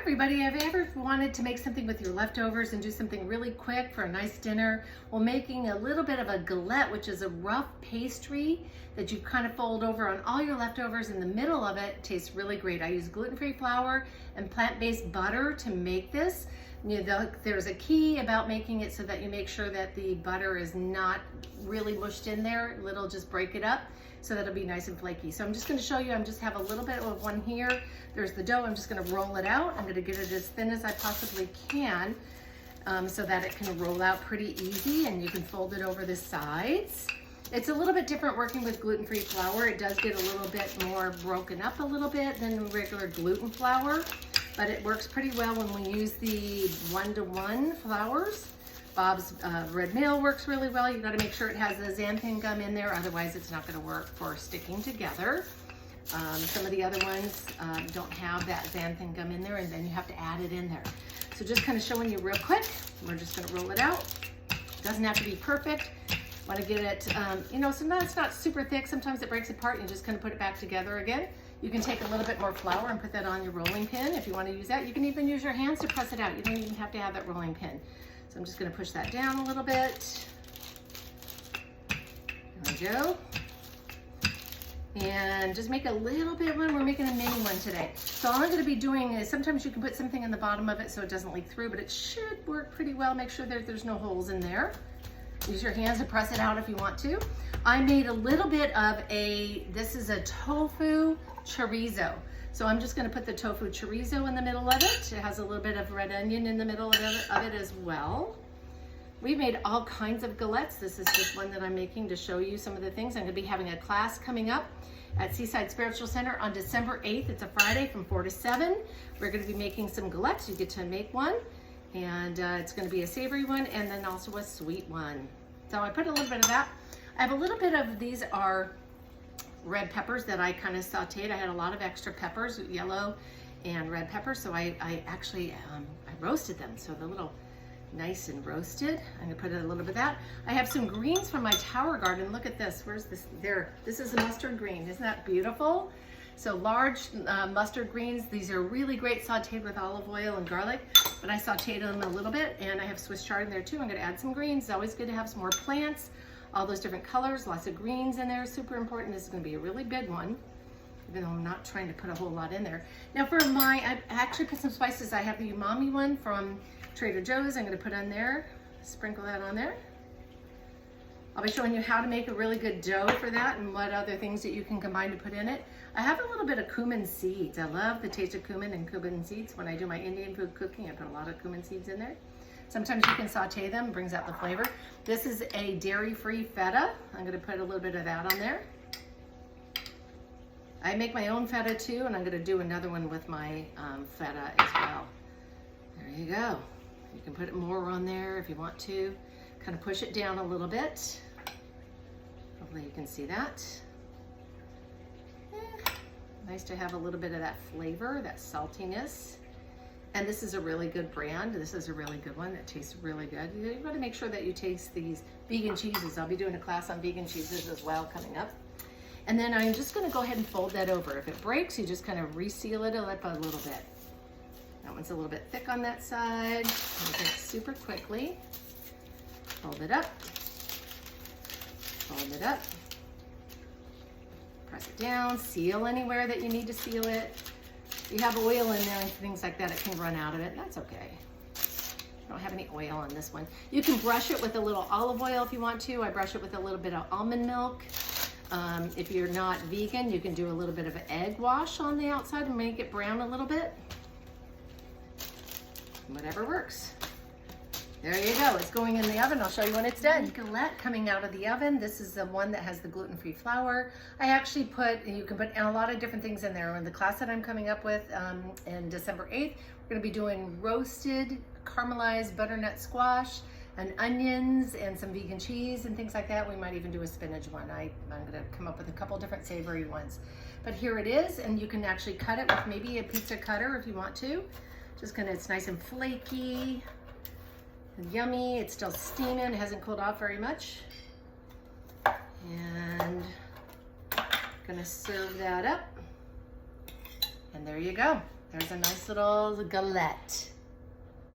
everybody, have you ever wanted to make something with your leftovers and do something really quick for a nice dinner? Well, making a little bit of a galette, which is a rough pastry that you kind of fold over on all your leftovers in the middle of it, tastes really great. I use gluten-free flour and plant-based butter to make this. There's a key about making it so that you make sure that the butter is not really mushed in there. It'll just break it up so that it'll be nice and flaky. So I'm just going to show you, I just have a little bit of one here. There's the dough. I'm just going to roll it out. I'm going to get it as thin as I possibly can so that it can roll out pretty easy, and you can fold it over the sides. It's a little bit different working with gluten-free flour. It does get a little bit more broken up a little bit than regular gluten flour, but it works pretty well when we use the 1-to-1 flours. Bob's Red Mill works really well. You've got to make sure it has the xanthan gum in there, otherwise it's not going to work for sticking together. Some of the other ones don't have that xanthan gum in there, and then you have to add it in there. So just kind of showing you real quick. We're just going to roll it out. Doesn't have to be perfect. Want to get it, sometimes it's not super thick. Sometimes it breaks apart and you just kind of put it back together again. You can take a little bit more flour and put that on your rolling pin if you want to use that. You can even use your hands to press it out. You don't even have to have that rolling pin. So I'm just going to push that down a little bit. There we go. And just make a little bit one. We're making a mini one today. So all I'm going to be doing is, sometimes you can put something in the bottom of it so it doesn't leak through, but it should work pretty well. Make sure that there's no holes in there. Use your hands to press it out if you want to. I made a little bit of this is a tofu chorizo. So I'm just going to put the tofu chorizo in the middle of it. It has a little bit of red onion in the middle of it as well. We've made all kinds of galettes. This is just one that I'm making to show you some of the things. I'm going to be having a class coming up at Seaside Spiritual Center on December 8th. It's a Friday from 4 to 7. We're going to be making some galettes. You get to make one. And it's going to be a savory one and then also a sweet one. So I put a little bit of that. I have a little bit of, these are red peppers that I kind of sauteed. I had a lot of extra peppers, yellow and red peppers, so I actually I roasted them, so they're a little nice and roasted. I'm gonna put in a little bit of that. I have some greens from my tower garden. Look at this. Where's this? There. This is a mustard green. Isn't that beautiful? So large mustard greens. These are really great sauteed with olive oil and garlic, but I sauteed them a little bit, and I have Swiss chard in there too. I'm gonna add some greens. It's always good to have some more plants. All those different colors, lots of greens in there, super important. This is gonna be a really big one, even though I'm not trying to put a whole lot in there. Now for I actually put some spices. I have the umami one from Trader Joe's. I'm gonna put on there, sprinkle that on there. I'll be showing you how to make a really good dough for that and what other things that you can combine to put in it. I have a little bit of cumin seeds. I love the taste of cumin and cumin seeds. When I do my Indian food cooking, I put a lot of cumin seeds in there. Sometimes you can saute them, brings out the flavor. This is a dairy-free feta. I'm gonna put a little bit of that on there. I make my own feta too, and I'm gonna do another one with my feta as well. There you go. You can put more on there if you want to. Kind of push it down a little bit. Hopefully you can see that. Nice to have a little bit of that flavor, that saltiness. And this is a really good brand. This is a really good one that tastes really good. You've got to make sure that you taste these vegan cheeses. I'll be doing a class on vegan cheeses as well coming up. And then I'm just going to go ahead and fold that over. If it breaks, you just kind of reseal it up a little bit. That one's a little bit thick on that side. Make it super quickly. Fold it up. Fold it up. Press it down. Seal anywhere that you need to seal it. If you have oil in there and things like that, it can run out of it. That's okay. I don't have any oil on this one. You can brush it with a little olive oil if you want to. I brush it with a little bit of almond milk. If you're not vegan, you can do a little bit of an egg wash on the outside and make it brown a little bit. Whatever works. There you go. It's going in the oven. I'll show you when it's done. Galette coming out of the oven. This is the one that has the gluten-free flour. I actually you can put a lot of different things in there. In the class that I'm coming up with in December 8th, we're going to be doing roasted caramelized butternut squash and onions and some vegan cheese and things like that. We might even do a spinach one. I'm going to come up with a couple different savory ones. But here it is, and you can actually cut it with maybe a pizza cutter if you want to. It's nice and flaky. Yummy. It's still steaming. It hasn't cooled off very much. And gonna serve that up. And there you go. There's a nice little galette.